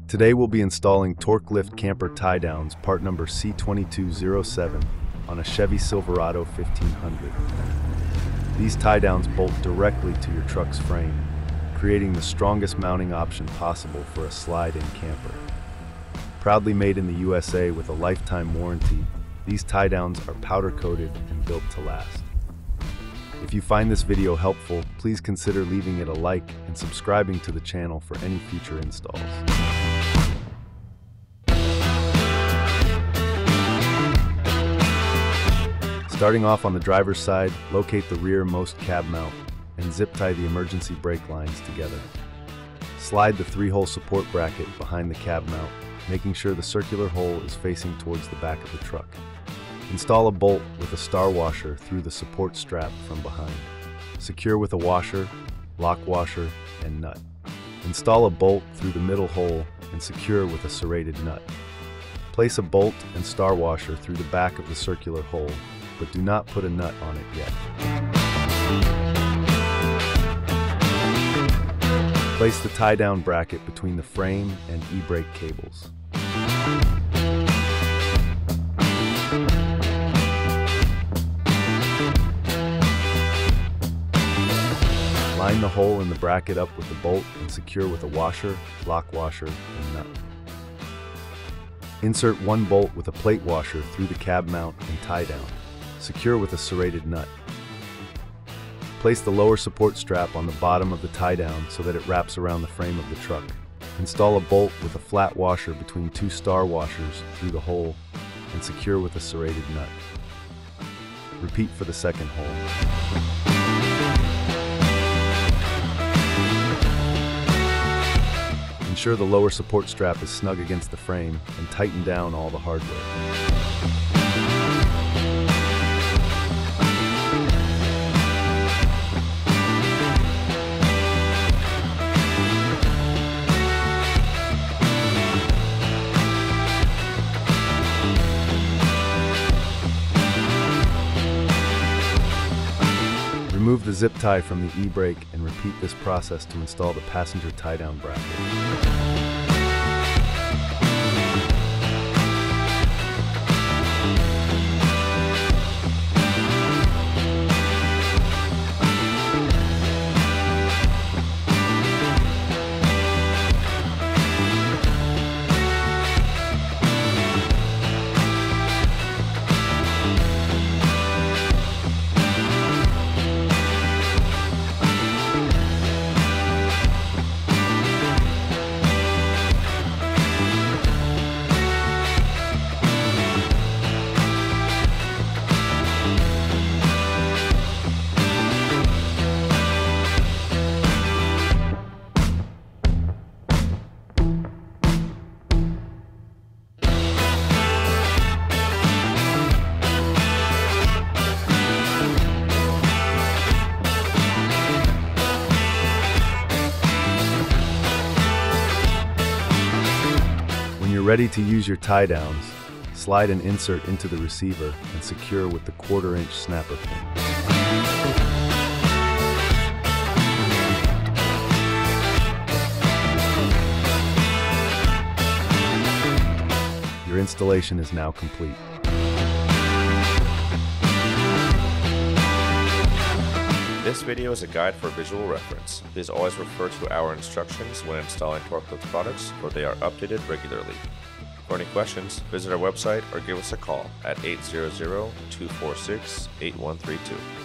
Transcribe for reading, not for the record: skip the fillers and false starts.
Today we'll be installing Torklift camper tie downs, part number C2207, on a Chevy Silverado 1500. These tie downs bolt directly to your truck's frame, creating the strongest mounting option possible for a slide-in camper. Proudly made in the USA with a lifetime warranty, these tie downs are powder-coated and built to last. If you find this video helpful, please consider leaving it a like and subscribing to the channel for any future installs. Starting off on the driver's side, locate the rearmost cab mount and zip tie the emergency brake lines together. Slide the 3-hole support bracket behind the cab mount, making sure the circular hole is facing towards the back of the truck. Install a bolt with a star washer through the support strap from behind. Secure with a washer, lock washer, and nut. Install a bolt through the middle hole and secure with a serrated nut. Place a bolt and star washer through the back of the circular hole, but do not put a nut on it yet. Place the tie-down bracket between the frame and e-brake cables. Line the hole in the bracket up with the bolt and secure with a washer, lock washer, and nut. Insert one bolt with a plate washer through the cab mount and tie down. Secure with a serrated nut. Place the lower support strap on the bottom of the tie down so that it wraps around the frame of the truck. Install a bolt with a flat washer between 2 star washers through the hole and secure with a serrated nut. Repeat for the second hole. Ensure the lower support strap is snug against the frame and tighten down all the hardware. Remove the zip tie from the e-brake and repeat this process to install the passenger tie-down bracket. When you're ready to use your tie downs, slide an insert into the receiver and secure with the 1/4-inch snapper pin. Your installation is now complete. This video is a guide for visual reference. Please always refer to our instructions when installing Torklift products, for they are updated regularly. For any questions, visit our website or give us a call at 800-246-8132.